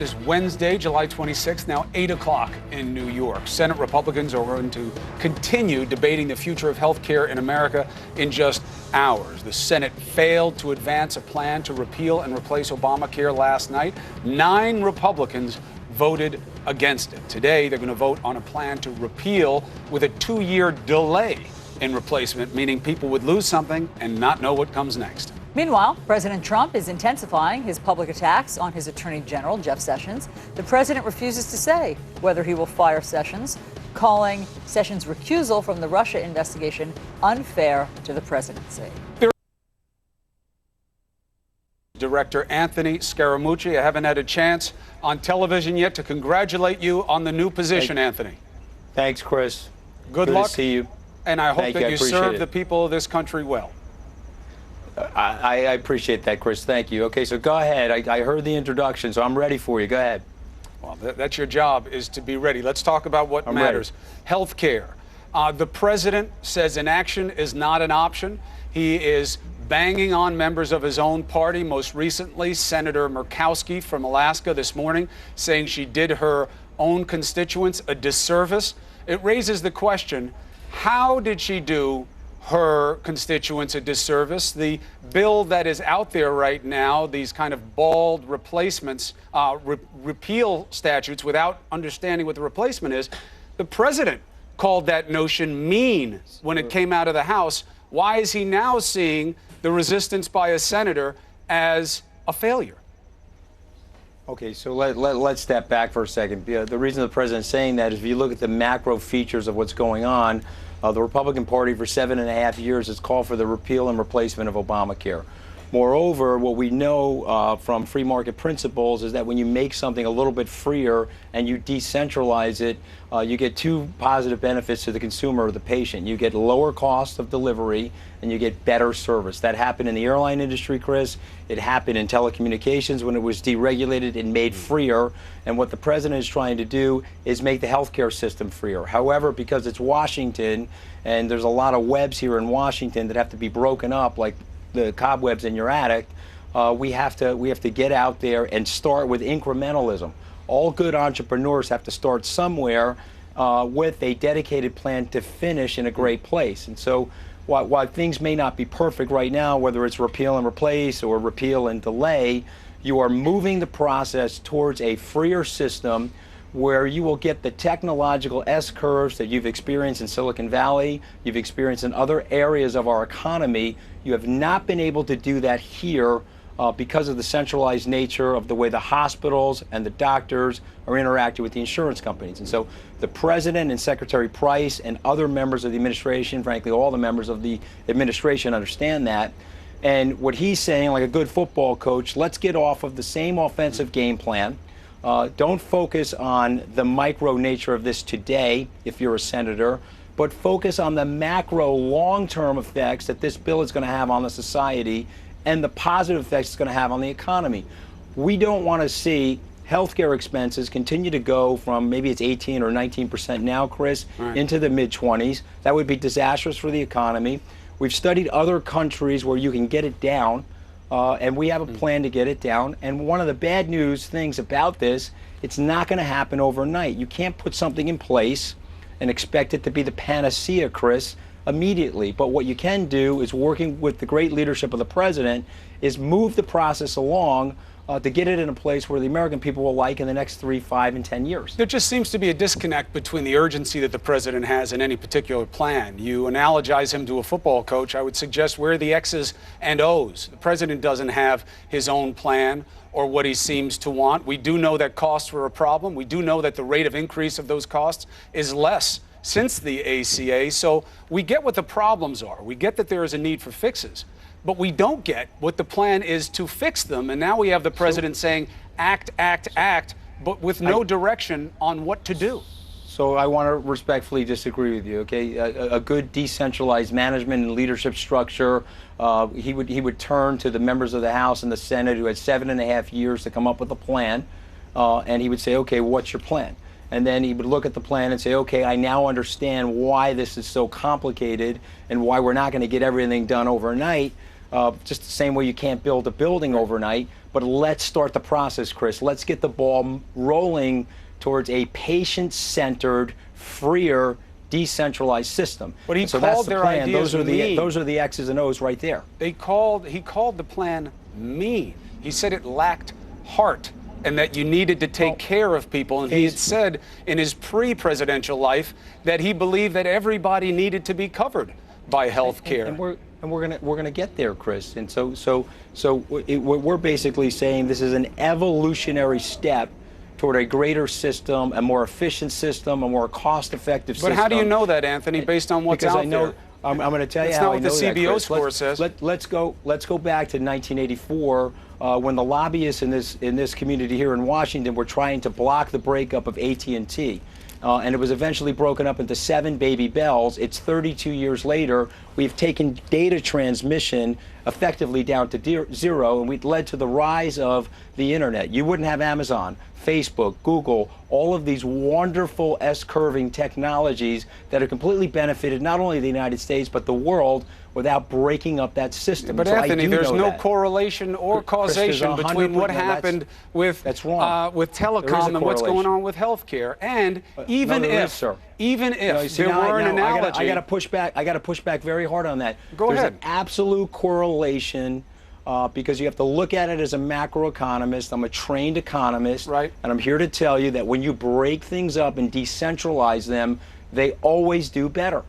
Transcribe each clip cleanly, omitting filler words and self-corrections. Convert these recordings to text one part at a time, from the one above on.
Is Wednesday, July 26th, now 8 o'clock in New York. Senate Republicans are going to continue debating the future of health care in America in just hours. The Senate failed to advance a plan to repeal and replace Obamacare last night. 9 Republicans voted against it. Today, they're going to vote on a plan to repeal with a 2-year delay in replacement, meaning people would lose something and not know what comes next. Meanwhile, President Trump is intensifying his public attacks on his Attorney General, Jeff Sessions. The president refuses to say whether he will fire Sessions, calling Sessions' recusal from the Russia investigation unfair to the presidency. Director Anthony Scaramucci, I haven't had a chance on television yet to congratulate you on the new position, Anthony. Thanks, Chris. Good luck to see you. And I hope that you serve it. the people of this country well. I appreciate that, Chris. Thank you. Okay, so go ahead. I heard the introduction, so I'm ready for you. Go ahead. Well, that's your job, is to be ready. Let's talk about what matters. Health care. The president says inaction is not an option. He is banging on members of his own party, most recently Senator Murkowski from Alaska this morning, saying she did her own constituents a disservice. It raises the question, how did she do her constituents a disservice? The bill that is out there right now, these kind of bald replacements, repeal statutes without understanding what the replacement is, the president called that notion mean when it came out of the House. Why is he now seeing the resistance by a senator as a failure? Okay, so let's step back for a second. The reason the president's saying that is if you look at the macro features of what's going on, the Republican Party for 7.5 years has called for the repeal and replacement of Obamacare. Moreover, what we know from free market principles is that when you make something a little bit freer and you decentralize it, you get 2 positive benefits to the consumer or the patient. You get lower cost of delivery and you get better service. That happened in the airline industry, Chris. It happened in telecommunications when it was deregulated and made freer. And what the president is trying to do is make the healthcare system freer. However, because it's Washington and there's a lot of webs here in Washington that have to be broken up, like the cobwebs in your attic, we have to get out there and start with incrementalism. All good entrepreneurs have to start somewhere with a dedicated plan to finish in a great place. And so while things may not be perfect right now, whether it's repeal and replace or repeal and delay, you are moving the process towards a freer system where you will get the technological S-curves that you've experienced in Silicon Valley, you've experienced in other areas of our economy. You have not been able to do that here because of the centralized nature of the way the hospitals and the doctors are interacting with the insurance companies. And so the president and Secretary Price and other members of the administration, frankly, all the members of the administration understand that. And what he's saying, like a good football coach, let's get off of the same offensive game plan. Don't focus on the micro nature of this today, if you're a senator, but focus on the macro long-term effects that this bill is going to have on the society and the positive effects it's going to have on the economy. We don't want to see healthcare expenses continue to go from maybe it's 18 or 19% now, Chris, into the mid-20s. That would be disastrous for the economy. We've studied other countries where you can get it down. And we have a plan to get it down. And one of the bad news things about this, it's not going to happen overnight. You can't put something in place and expect it to be the panacea, Chris, immediately. But what you can do is, working with the great leadership of the president, is move the process along to get it in a place where the American people will like in the next 3, 5, and 10 years. There just seems to be a disconnect between the urgency that the president has in any particular plan. You analogize him to a football coach. I would suggest where are the X's and O's? The president doesn't have his own plan or what he seems to want. We do know that costs were a problem. We do know that the rate of increase of those costs is less since the ACA. So we get what the problems are. We get that there is a need for fixes. But we don't get what the plan is to fix them. And now we have the president saying, act, act, act, but with no direction on what to do. So I want to respectfully disagree with you, okay? A good decentralized management and leadership structure, he would turn to the members of the House and the Senate who had 7.5 years to come up with a plan, and he would say, okay, what's your plan? And then he would look at the plan and say, okay, I now understand why this is so complicated and why we're not going to get everything done overnight. just the same way you can't build a building overnight. But let's start the process, Chris. Let's get the ball rolling towards a patient-centered, freer, decentralized system. But he so called that's the their plan. ideas Those are the X's and O's right there. He called the plan mean. He said it lacked heart and that you needed to take care of people. And he had said in his pre-presidential life that he believed that everybody needed to be covered by health care. And we're gonna get there, Chris. And so we're basically saying this is an evolutionary step toward a greater system, a more efficient system, a more cost-effective system. But how do you know that, Anthony, based on what's out there? I'm going to tell you That's how not I know what the that, CBO Chris. score says. Let's go back to 1984 when the lobbyists in this community here in Washington were trying to block the breakup of AT&T. And it was eventually broken up into 7 baby bells. It's 32 years later. We've taken data transmission effectively down to 0, and we've led to the rise of the internet. You wouldn't have Amazon, Facebook, Google, all of these wonderful S-curving technologies that have completely benefited not only the United States but the world without breaking up that system. But so Anthony, there's no that. correlation or causation between what happened with telecom and what's going on with healthcare. And even if there were an analogy, I got to push back. I got to push back very hard on that. Go ahead. There's an absolute correlation. Because you have to look at it as a macroeconomist. I'm a trained economist, right? And I'm here to tell you that when you break things up and decentralize them, they always do better.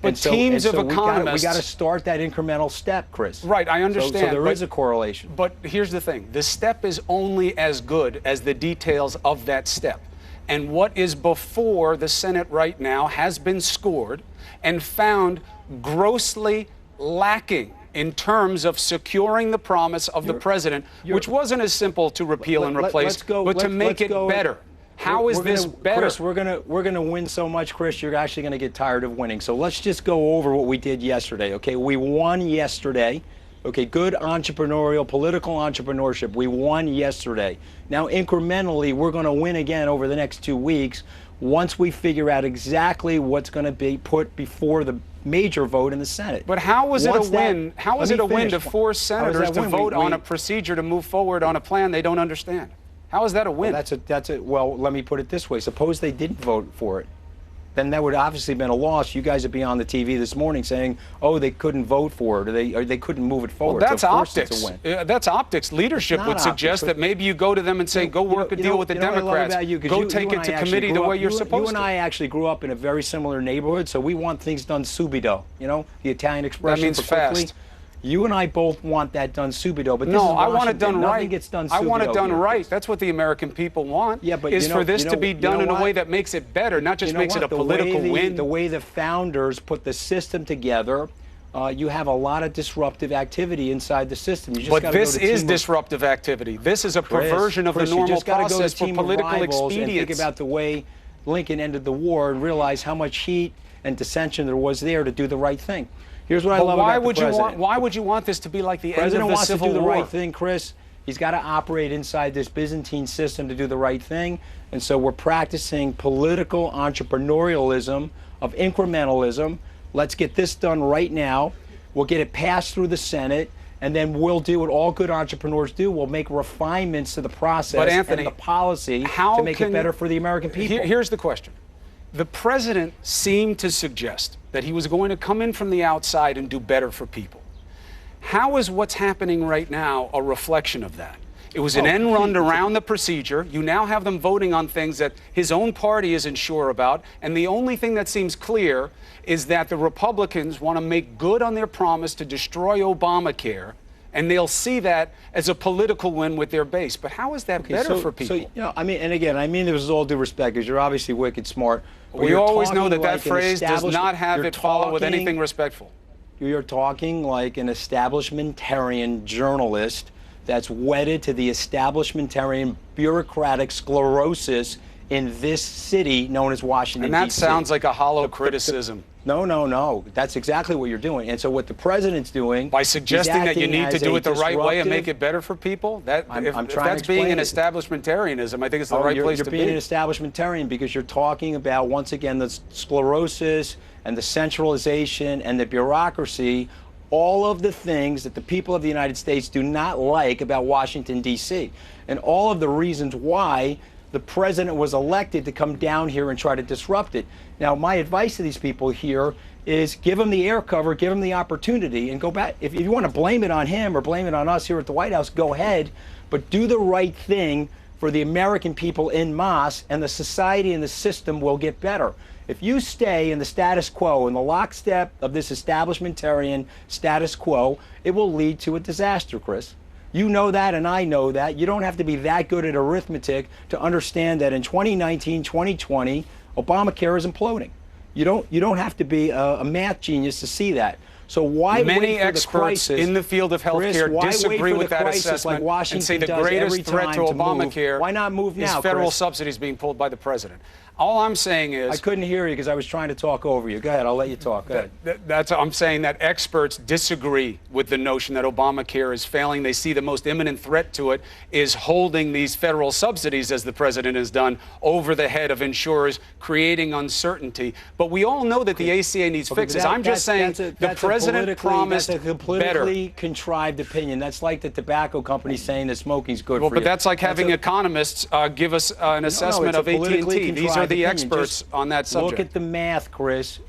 But teams of economists, we got to start that incremental step, Chris. Right, I understand. So there is a correlation. But here's the thing: the step is only as good as the details of that step. And what is before the Senate right now has been scored and found grossly lacking in terms of securing the promise of the president, which wasn't as simple to repeal and replace, but to make it better. How is this better? Chris, we're gonna win so much, Chris, you're actually gonna get tired of winning. So let's just go over what we did yesterday, okay? We won yesterday. Okay, good entrepreneurial, political entrepreneurship. We won yesterday. Now, incrementally, we're gonna win again over the next 2 weeks once we figure out exactly what's gonna be put before the major vote in the Senate. But how was it a win? How is it a win to force senators to vote on a procedure to move forward on a plan they don't understand? How is that a win? Well, let me put it this way. Suppose they didn't vote for it. Then that would obviously have been a loss. You guys would be on the TV this morning saying, oh, they couldn't vote for it, or they couldn't move it forward. Well, that's so of course optics. It's a win. That's optics. Leadership would suggest that maybe you go to them and say, go work a deal with the Democrats. Go take it to committee the way you're supposed to. You and I actually grew up in a very similar neighborhood, so we want things done subito. You know, the Italian expression. That means fast. You and I both want that done subito, but no, I want it done right. Nothing gets done subito. I want it done right. That's what the American people want. Yeah, but is for this to be done in a way that makes it better, not just makes it a political win. The way the founders put the system together, you have a lot of disruptive activity inside the system. You just but this is disruptive activity. This is a perversion of the normal process for political expedience. And think about the way Lincoln ended the war and realize how much heat and dissension there was there to do the right thing. Here's what I love about the president. Why would you want this to be like the end of the Civil War? The president wants to do the right thing, Chris. He's got to operate inside this Byzantine system to do the right thing. And so we're practicing political entrepreneurialism of incrementalism. Let's get this done right now. We'll get it passed through the Senate. And then we'll do what all good entrepreneurs do. We'll make refinements to the process and the policy to make it better for the American people. Here's the question. The president seemed to suggest that he was going to come in from the outside and do better for people. How is what's happening right now a reflection of that? It was an end run around the procedure. You now have them voting on things that his own party isn't sure about. And the only thing that seems clear is that the Republicans want to make good on their promise to destroy Obamacare. And they'll see that as a political win with their base. But how is that better for people? So, you know, I mean this is all due respect, because you're obviously wicked smart. We always know that that phrase does not have it follow with anything respectful. You're talking like an establishmentarian journalist that's wedded to the establishmentarian bureaucratic sclerosis in this city known as Washington, D.C. And that sounds like a hollow criticism. No. That's exactly what you're doing. And so what the president's doing, by suggesting that you need to do it the right way and make it better for people, if that's being an establishmentarianism, I think it's the right place to be. You're being an establishmentarian because you're talking about, once again, the sclerosis and the centralization and the bureaucracy all of the things that the people of the United States do not like about Washington, D.C., and all of the reasons why the president was elected to come down here and try to disrupt it. Now, my advice to these people here is give him the air cover, give him the opportunity, and go back. If you want to blame it on him or blame it on us here at the White House, go ahead, but do the right thing for the American people en masse, and the society and the system will get better. If you stay in the status quo, in the lockstep of this establishmentarian status quo, it will lead to a disaster, Chris. You know that, and I know that. You don't have to be that good at arithmetic to understand that in 2019, 2020, Obamacare is imploding. You don't have to be a math genius to see that. So why many wait for experts the crisis, in the field of healthcare disagree with that assessment like and say the greatest threat to Obamacare why not move now, is federal Chris? subsidies being pulled by the president. All I'm saying is... I couldn't hear you because I was trying to talk over you. Go ahead, I'll let you talk. Go ahead. I'm saying that experts disagree with the notion that Obamacare is failing. They see the most imminent threat to it is holding these federal subsidies, as the president has done, over the head of insurers, creating uncertainty. But we all know that the ACA needs fixes. I'm just saying the president promised better. That's a politically better. Contrived opinion. That's like the tobacco company saying that smoking's good Well, for but you. that's like having economists give us an assessment of AT&T. These are the experts on that subject. Look at the math, Chris.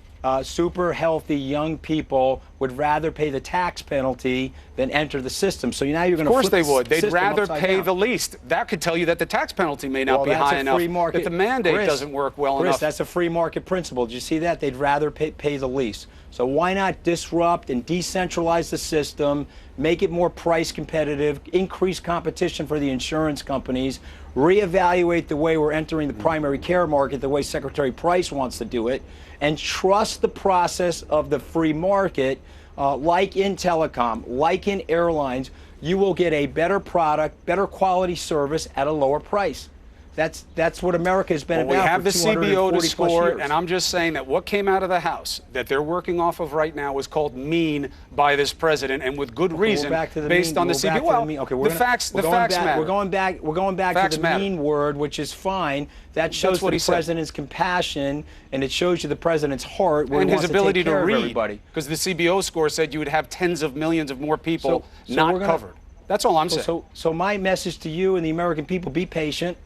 Super healthy young people would rather pay the tax penalty than enter the system. So now you're going to flip the system. Of course they would. They'd rather pay down. the least. That could tell you that the tax penalty may not be that's high a enough. free market. That the mandate Chris, doesn't work well enough. That's a free market principle. Did you see that? They'd rather pay the least. So why not disrupt and decentralize the system, make it more price competitive, increase competition for the insurance companies, reevaluate the way we're entering the primary care market, the way Secretary Price wants to do it, and trust the process of the free market, like in telecom, like in airlines. You will get a better product, better quality service at a lower price. That's what America has been about. We have for the CBO to score, years. and I'm just saying that what came out of the House that they're working off of right now was called mean by this president, and with good reason, based on the CBO. Well, the facts matter. We're going back to the mean word, which is fine. That shows the president's compassion, and it shows you the president's heart, where and he his wants ability to take care read. of everybody. Because the CBO score said you would have tens of millions of more people not covered. That's all I'm saying. So my message to you and the American people: be patient.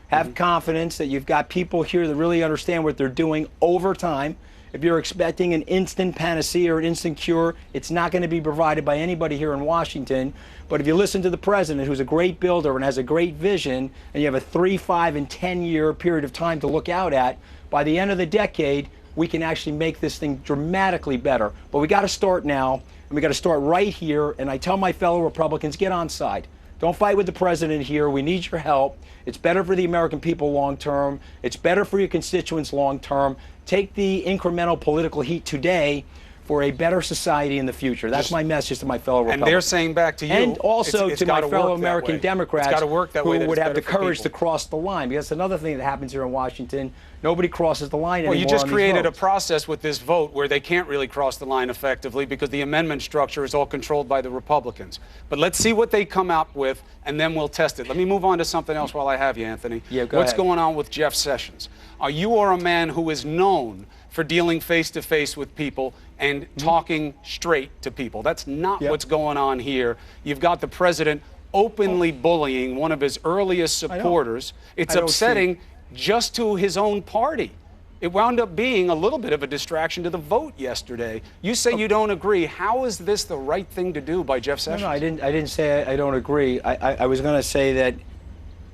Have confidence that you've got people here that really understand what they're doing over time. If you're expecting an instant panacea or an instant cure, it's not going to be provided by anybody here in Washington. But if you listen to the president, who's a great builder and has a great vision, and you have a 3, 5, and 10-year period of time to look out at, by the end of the decade, we can actually make this thing dramatically better. But we got to start now, and we got to start right here. And I tell my fellow Republicans, get on side. Don't fight with the president here. We need your help. It's better for the American people long term. It's better for your constituents long term. Take the incremental political heat today for a better society in the future. That's my message to my fellow Republicans. And they're saying back to you, and also to my fellow American Democrats who would have the courage to cross the line. Because another thing that happens here in Washington, nobody crosses the line anymore. Well, you just created a process with this vote where they can't really cross the line effectively because the amendment structure is all controlled by the Republicans. But let's see what they come up with, and then we'll test it. Let me move on to something else while I have you, Anthony. Yeah, go What's ahead. going on with Jeff Sessions? You are a man who is known for dealing face-to-face with people and talking straight to people. That's not what's going on here. You've got the president openly bullying one of his earliest supporters. It's upsetting just to his own party. It wound up being a little bit of a distraction to the vote yesterday. You say you don't agree. How is this the right thing to do by Jeff Sessions? No, I didn't say I don't agree. I was going to say that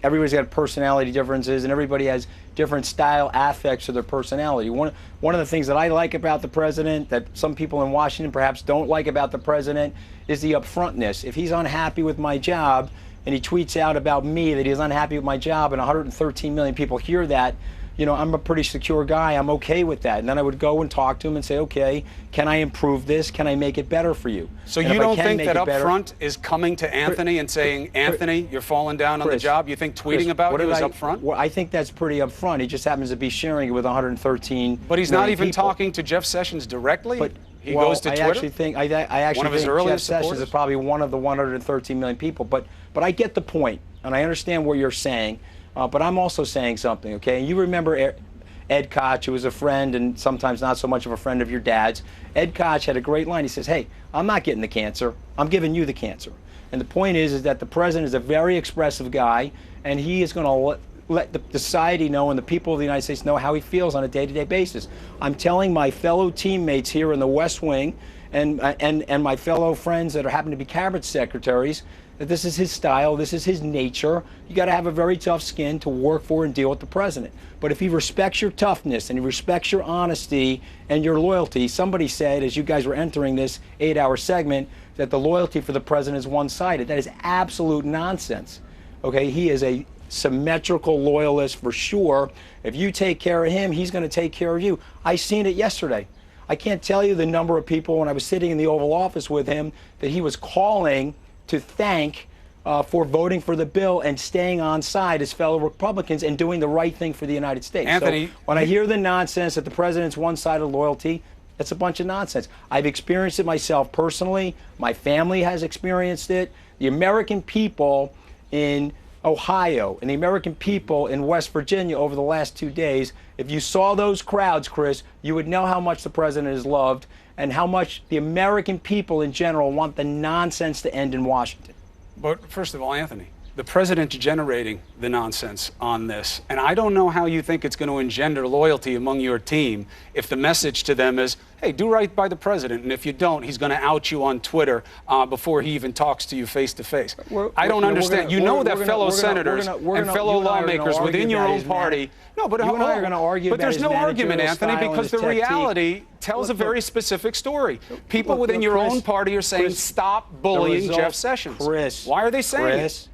everybody's got personality differences, and everybody has different style affects to their personality. One of the things that I like about the president, that some people in Washington perhaps don't like about the president, is the upfrontness. If he's unhappy with my job and he tweets out about me that he's unhappy with my job, and 113 million people hear that, you know, I'm a pretty secure guy. I'm okay with that. And then I would go and talk to him and say, okay, can I improve this? Can I make it better for you? So you don't think that up front is coming to Anthony and saying, Anthony, you're falling down on the job? You think tweeting about you is up front? Well, I think that's pretty up front. He just happens to be sharing it with 113 But he's not even people. talking to Jeff Sessions directly? But, he goes to Twitter? I actually think Jeff Sessions is probably one of the 113 million people. But I get the point, and I understand what you're saying. But I'm also saying something, okay? And you remember Ed Koch, who was a friend and sometimes not so much of a friend of your dad's. Ed Koch had a great line. He says, hey, I'm not getting the cancer. I'm giving you the cancer. And the point is that the president is a very expressive guy, and he is going to let the society know and the people of the United States know how he feels on a day-to-day basis. I'm telling my fellow teammates here in the West Wing and my fellow friends that happen to be cabinet secretaries that this is his style, this is his nature. You got to have a very tough skin to work for and deal with the president. But if he respects your toughness and he respects your honesty and your loyalty, somebody said, as you guys were entering this 8-hour segment, that the loyalty for the president is one-sided. That is absolute nonsense. Okay, he is a symmetrical loyalist for sure. If you take care of him, he's going to take care of you. I seen it yesterday. I can't tell you the number of people when I was sitting in the Oval Office with him that he was calling to thank for voting for the bill and staying on side as fellow Republicans and doing the right thing for the United States. Anthony, so when I hear the nonsense that the president's one-sided loyalty, that's a bunch of nonsense. I've experienced it myself personally. My family has experienced it. The American people in Ohio and the American people in West Virginia over the last 2 days, if you saw those crowds, Chris, you would know how much the president is loved and how much the American people in general want the nonsense to end in Washington. But first of all, Anthony, the president's generating the nonsense on this. And I don't know how you think it's going to engender loyalty among your team if the message to them is, hey, do right by the president. And if you don't, he's going to out you on Twitter before he even talks to you face to face. I don't understand. You know that fellow senators and fellow lawmakers within your own party. No, but you and I are going to argue but about there's no argument, Anthony, because the reality tells a very specific story. People within your own party are saying, stop bullying Jeff Sessions. Chris, why are they saying it?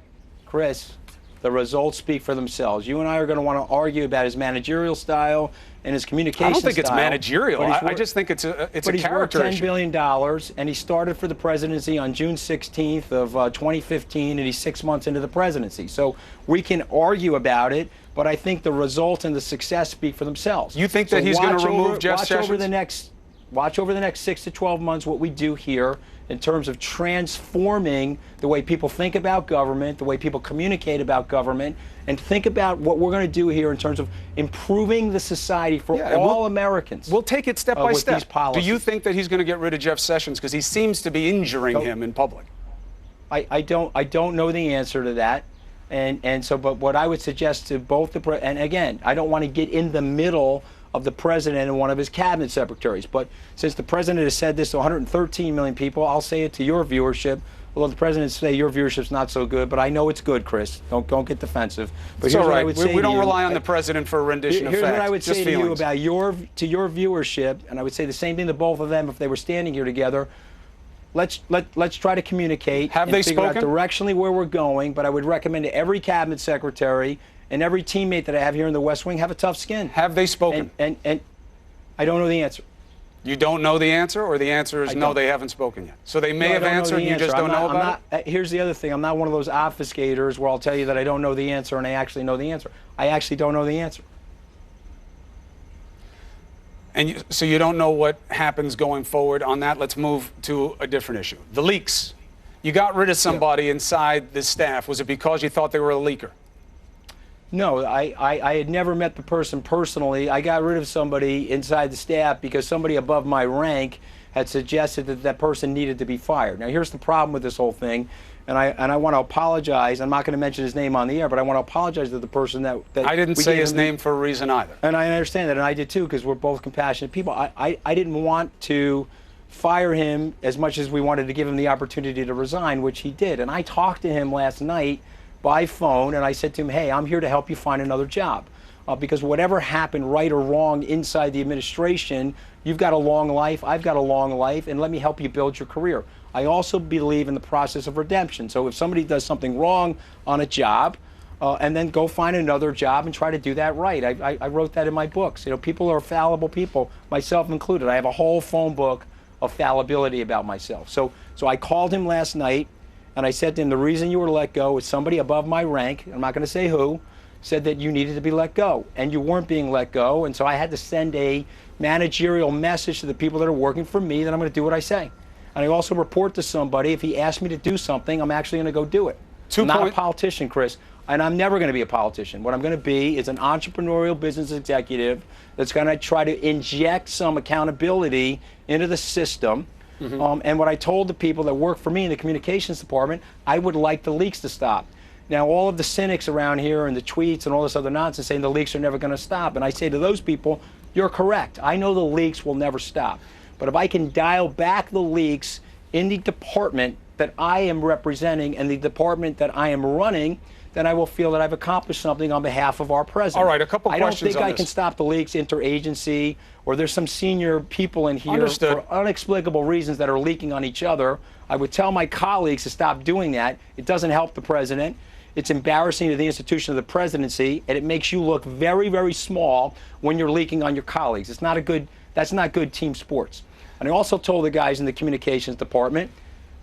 Chris, the results speak for themselves. You and I are going to want to argue about his managerial style and his communication style. I don't think it's managerial. I just think it's a character issue. But he's worth $10 billion, and he started for the presidency on June 16th of 2015, and he's 6 months into the presidency. So we can argue about it, but I think the result and the success speak for themselves. You think that he's going to remove Jeff Sessions? Watch over the next 6 to 12 months what we do here in terms of transforming the way people think about government, the way people communicate about government, and think about what we're going to do here in terms of improving the society for all Americans. We'll take it step by step. These policies. Do you think that he's going to get rid of Jeff Sessions because he seems to be injuring him in public? I don't know the answer to that. But what I would suggest to both and again, I don't want to get in the middle of the president and one of his cabinet secretaries. But since the president has said this to 113 million people, I'll say it to your viewership. Although the president say your viewership's not so good, but I know it's good, Chris. Don't get defensive. But it's all right. We don't rely on the president for a rendition of facts. Here's what I would say to you about your viewership, and I would say the same thing to both of them if they were standing here together. Let's try to communicate. Have they figure spoken? Out directionally where we're going. But I would recommend to every cabinet secretary and every teammate that I have here in the West Wing have a tough skin. Have they spoken? And I don't know the answer. You don't know the answer, or the answer is no, they haven't spoken yet? So they may have answered, and you just don't know about it? Here's the other thing. I'm not one of those obfuscators where I'll tell you that I don't know the answer and I actually know the answer. I actually don't know the answer. And so you don't know what happens going forward on that? Let's move to a different issue. The leaks. You got rid of somebody inside the staff. Was it because you thought they were a leaker? No, I had never met the person personally. I got rid of somebody inside the staff because somebody above my rank had suggested that that person needed to be fired. Now, here's the problem with this whole thing, and I want to apologize. I'm not going to mention his name on the air, but I want to apologize to the person that I didn't say his name for a reason either. And I understand that, and I did too, because we're both compassionate people. I didn't want to fire him as much as we wanted to give him the opportunity to resign, which he did. And I talked to him last night by phone, and I said to him, hey, I'm here to help you find another job. Because whatever happened, right or wrong, inside the administration, you've got a long life, I've got a long life, and let me help you build your career. I also believe in the process of redemption. So if somebody does something wrong on a job, and then go find another job and try to do that right. I wrote that in my books. You know, people are fallible people, myself included. I have a whole phone book of fallibility about myself. So I called him last night, and I said to him, the reason you were let go is somebody above my rank, I'm not going to say who, said that you needed to be let go, and you weren't being let go, and so I had to send a managerial message to the people that are working for me that I'm going to do what I say. And I also report to somebody, if he asks me to do something, I'm actually going to go do it. I'm not a politician, Chris. and I'm never going to be a politician. What I'm going to be is an entrepreneurial business executive that's going to try to inject some accountability into the system. And what I told the people that work for me in the communications department, I would like the leaks to stop. Now, all of the cynics around here and the tweets and all this other nonsense saying the leaks are never going to stop. And I say to those people, you're correct. I know the leaks will never stop. But if I can dial back the leaks in the department that I am representing and the department that I am running, then I will feel that I've accomplished something on behalf of our president. All right, a couple questions I don't think on I this. can stop the leaks interagency, or there's some senior people in here Understood. for inexplicable reasons that are leaking on each other. I would tell my colleagues to stop doing that. It doesn't help the president. It's embarrassing to the institution of the presidency, and it makes you look very, very small when you're leaking on your colleagues. That's not good team sports. And I also told the guys in the communications department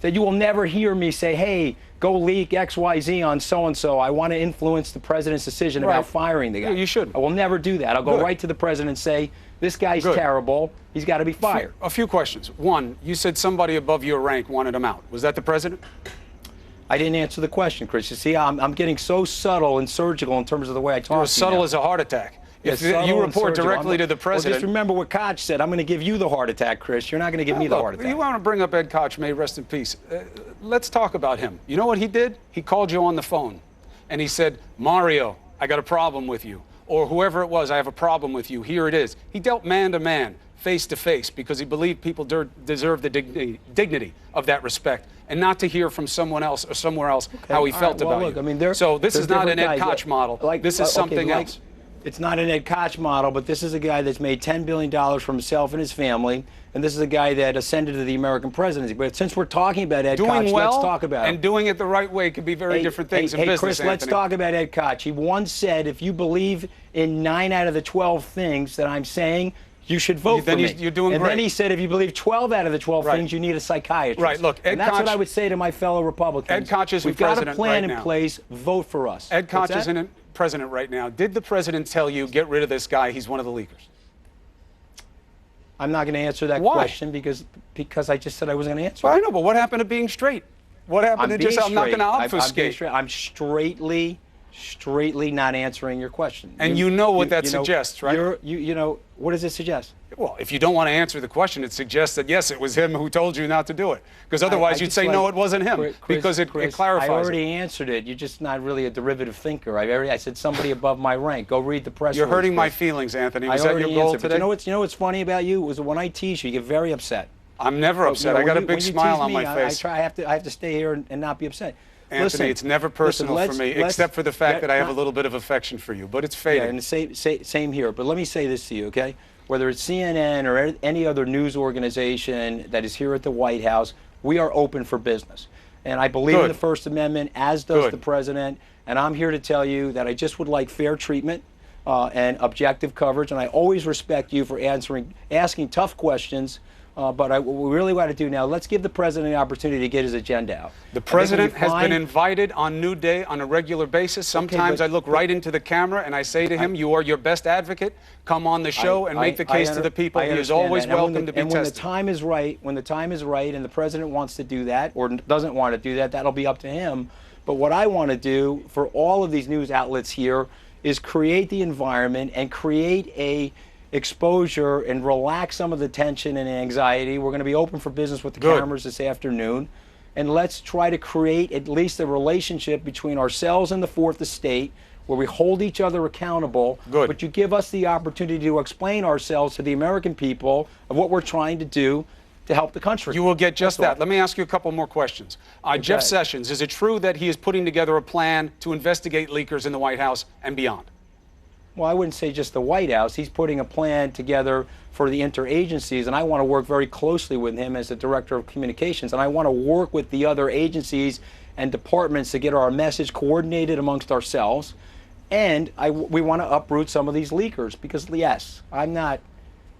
that you will never hear me say, hey, go leak XYZ on so-and-so. I want to influence the president's decision about firing the guy. You shouldn't. I will never do that. I'll go right to the president and say, this guy's terrible. He's got to be fired. A few questions. One, you said somebody above your rank wanted him out. Was that the president? I didn't answer the question, Chris. You see, I'm getting so subtle and surgical in terms of the way I talk. You're as subtle as a heart attack. If you report directly to the president. Well, just remember what Koch said. I'm going to give you the heart attack, Chris. You're not going to give me the heart attack. You want to bring up Ed Koch, may he rest in peace. Let's talk about him. You know what he did? He called you on the phone, and he said, Mario, I got a problem with you. Or whoever it was, I have a problem with you. Here it is. He dealt man to man, face to face, because he believed people deserve the dignity of that respect, and not to hear from someone else or somewhere else how he felt about you. I mean, so this is not an Ed Koch model. This is something else. It's not an Ed Koch model, but this is a guy that's made $10 billion for himself and his family, and this is a guy that ascended to the American presidency. But since we're talking about Ed Koch, let's talk about him. And doing it the right way could be very different things in business, Chris, let's talk about Ed Koch. He once said, if you believe in 9 out of the 12 things that I'm saying, you should vote for me. You're doing and great. then he said, if you believe 12 out of the 12 things, you need a psychiatrist. Right, look, and that's what I would say to my fellow Republicans. Ed Koch isn't We've got a president plan right in now. place. Vote for us. Ed Koch isn't president right now. Did the president tell you, get rid of this guy, he's one of the leakers? I'm not going to answer that question because I just said I wasn't going to answer Well, it. I know, but what happened to being straight? What happened to just, I'm not going to obfuscate? I'm straightly not answering your question. And you know what that suggests, right? You know, what does it suggest? Well, if you don't want to answer the question, it suggests that, yes, it was him who told you not to do it. Because otherwise you'd say, no, it wasn't him. Because it clarifies I already answered it. You're just not really a derivative thinker. I said somebody above my rank. Go read the press release. You're hurting my feelings, Anthony. Was that your goal today? But you know what's funny about you? Was when I tease you get very upset. I'm never upset. I got a big smile on my face. I have to stay here and not be upset. Anthony, listen, it's never personal for me, except for the fact that I have a little bit of affection for you. But it's fading. Yeah, and same here. But let me say this to you, okay? Whether it's CNN or any other news organization that is here at the White House, we are open for business. And I believe in the First Amendment, as does the president. And I'm here to tell you that I just would like fair treatment and objective coverage. And I always respect you for asking tough questions. But what we really want to do now, let's give the president the opportunity to get his agenda out. The president has been invited on New Day on a regular basis. Sometimes I look right into the camera and I say to him, you are your best advocate. Come on the show and make the case to the people. He is always welcome to be tested. And when the time is right, and the president wants to do that or doesn't want to do that, that'll be up to him. But what I want to do for all of these news outlets here is create the environment and create a exposure and relax some of the tension and anxiety. We're going to be open for business with the cameras this afternoon. And let's try to create at least a relationship between ourselves and the Fourth Estate where we hold each other accountable. But you give us the opportunity to explain ourselves to the American people of what we're trying to do to help the country. You will get just that. Let me ask you a couple more questions. Jeff Sessions, is it true that he is putting together a plan to investigate leakers in the White House and beyond? Well, I wouldn't say just the White House. He's putting a plan together for the interagencies, and I want to work very closely with him as the director of communications, and I want to work with the other agencies and departments to get our message coordinated amongst ourselves. And we want to uproot some of these leakers because, yes, I'm not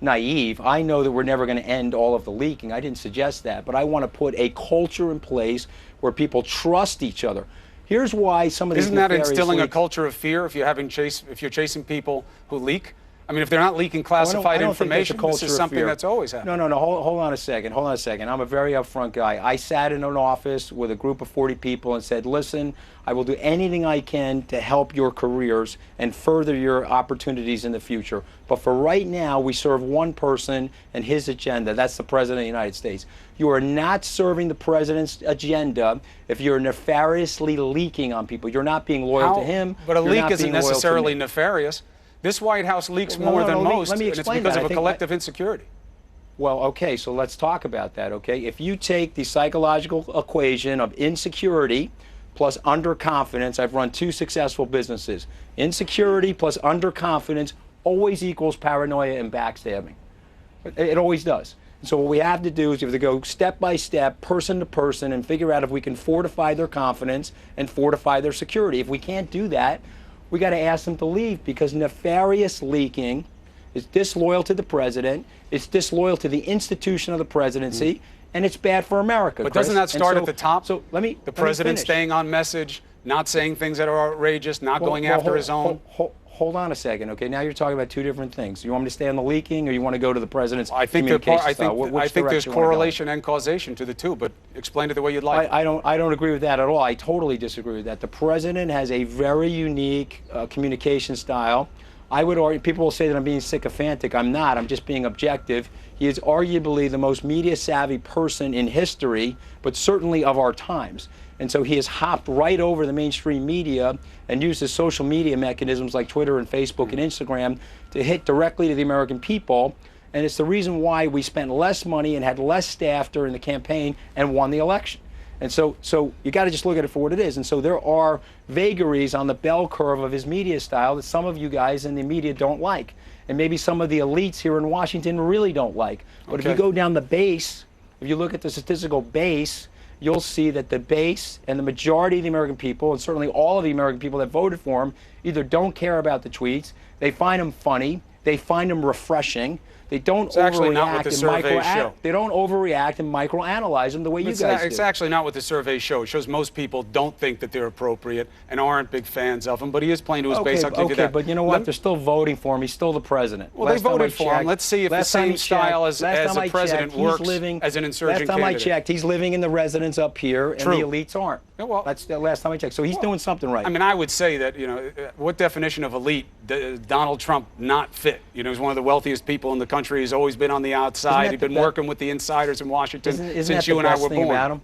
naive. I know that we're never going to end all of the leaking. I didn't suggest that, but I want to put a culture in place where people trust each other. Here's why some of these Isn't that instilling a culture of fear if you're chasing people who leak? I mean, if they're not leaking classified information, this is something that's always happened. No. Hold on a second. Hold on a second. I'm a very upfront guy. I sat in an office with a group of 40 people and said, listen, I will do anything I can to help your careers and further your opportunities in the future. But for right now, we serve one person and his agenda. That's the President of the United States. You are not serving the President's agenda if you're nefariously leaking on people. You're not being loyal to him. But a leak isn't necessarily nefarious. This White House leaks more than most, let me and it's explain because that. of a collective insecurity. Well, okay, so let's talk about that, okay? If you take the psychological equation of insecurity plus underconfidence, I've run 2 successful businesses. Insecurity plus underconfidence always equals paranoia and backstabbing. It always does. So what we have to do is we have to go step by step, person to person, and figure out if we can fortify their confidence and fortify their security. If we can't do that, we got to ask them to leave, because nefarious leaking is disloyal to the president, it's disloyal to the institution of the presidency, and it's bad for America. But doesn't that start at the top? So the president staying on message, not saying things that are outrageous, not going after his own. Hold on a second, okay? Now you're talking about 2 different things. You want me to stay on the leaking, or you want to go to the president's communication style? I think there's correlation and causation to the two, but explain it the way you'd like. I don't agree with that at all. I totally disagree with that. The president has a very unique communication style. I would argue, people will say that I'm being sycophantic. I'm not. I'm just being objective. He is arguably the most media-savvy person in history, but certainly of our times. And so he has hopped right over the mainstream media and used his social media mechanisms like Twitter and Facebook and Instagram to hit directly to the American people. And it's the reason why we spent less money and had less staff during the campaign and won the election. And so you got to just look at it for what it is. And so there are vagaries on the bell curve of his media style that some of you guys in the media don't like. And maybe some of the elites here in Washington really don't like. But if you go down the base, if you look at the statistical base, you'll see that the base and the majority of the American people, and certainly all of the American people that voted for him, either don't care about the tweets, they find them funny, they find them refreshing, they don't overreact and microanalyze them the way you guys do. It's actually not what the surveys show. It shows most people don't think that they're appropriate and aren't big fans of him, but he is playing to his base. I'll give you that. But you know what? They're still voting for him. He's still the president. Well, they voted for him. Let's see if the same style as a president works as an insurgent candidate. Last time I checked, he's living in the residence up here, and the elites aren't. Well, that's the last time I checked. So he's doing something right. I mean, I would say that, what definition of elite Donald Trump not fit? He's one of the wealthiest people in the country. He's always been on the outside. He's been working with the insiders in Washington since you and I were born. About him?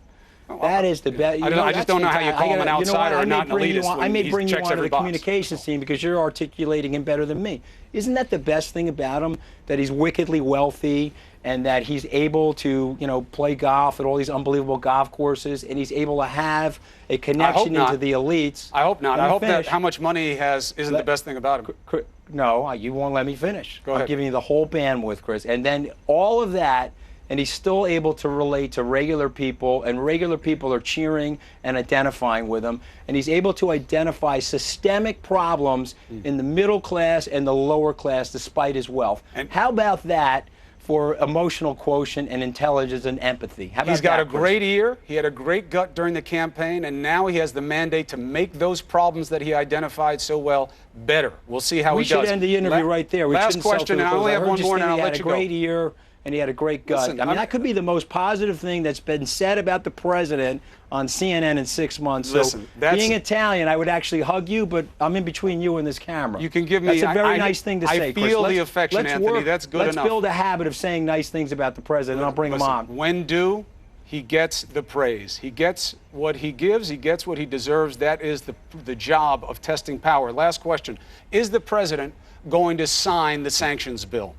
That is the best. I just don't know how you call him an outsider or not an elitist. I may bring you onto the communications team because you're articulating him better than me. Isn't that the best thing about him? That he's wickedly wealthy and that he's able to, play golf at all these unbelievable golf courses, and he's able to have a connection into the elites. I hope not. I hope that how much money he has isn't the best thing about him. No, you won't let me finish. Go ahead. I'm giving you the whole bandwidth, Chris. And then all of that, and he's still able to relate to regular people, and regular people are cheering and identifying with him. And he's able to identify systemic problems in the middle class and the lower class despite his wealth. And how about that for emotional quotient and intelligence and empathy? How about He's got a great ear. He had a great gut during the campaign, and now he has the mandate to make those problems that he identified so well better. We'll see how he does. We should end the interview right there. Last question, and I only have one more, and I'll let you go. He had a great ear, and he had a great gut. Listen, that could be the most positive thing that's been said about the president on CNN in 6 months. Listen, being Italian, I would actually hug you, but I'm in between you and this camera. You can give me. That's a very nice thing to say, I feel Chris. the affection, Anthony. That's good enough. Let's build a habit of saying nice things about the president, and I'll bring him on. When due, he gets the praise. He gets what he gives. He gets what he deserves. That is the job of testing power. Last question. Is the president going to sign the sanctions bill?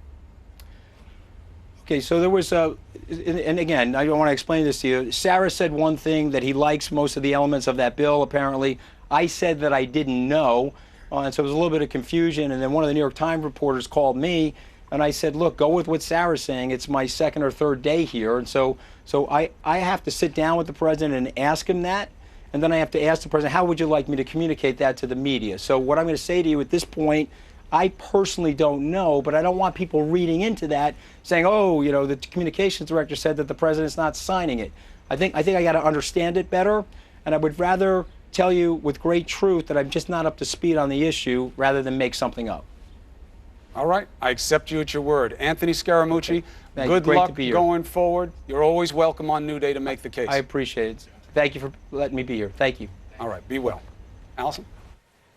Okay, so there was and again, I don't want to explain this to you. Sarah said one thing, that he likes most of the elements of that bill, apparently. I said that I didn't know, and so there was a little bit of confusion, and then one of the New York Times reporters called me, and I said, look, go with what Sarah's saying. It's my second or third day here, and so I have to sit down with the president and ask him that, and then I have to ask the president, how would you like me to communicate that to the media? So what I'm going to say to you at this point, I personally don't know, but I don't want people reading into that, saying, oh, the communications director said that the president's not signing it. I think I got to understand it better, and I would rather tell you with great truth that I'm just not up to speed on the issue rather than make something up. All right, I accept you at your word. Anthony Scaramucci, good Great luck to be here. going forward. You're always welcome on New Day to make the case. I appreciate it. Thank you for letting me be here. Thank you. All right, be well. Allison?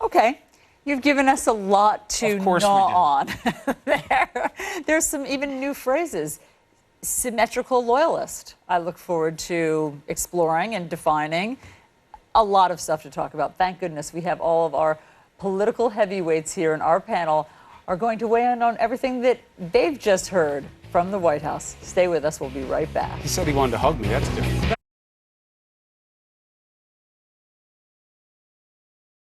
Okay. You've given us a lot to Of course gnaw we on. There's some even new phrases. Symmetrical loyalist. I look forward to exploring and defining. A lot of stuff to talk about. Thank goodness we have all of our political heavyweights here, and our panel are going to weigh in on everything that they've just heard from the White House. Stay with us. We'll be right back. He said he wanted to hug me. That's different.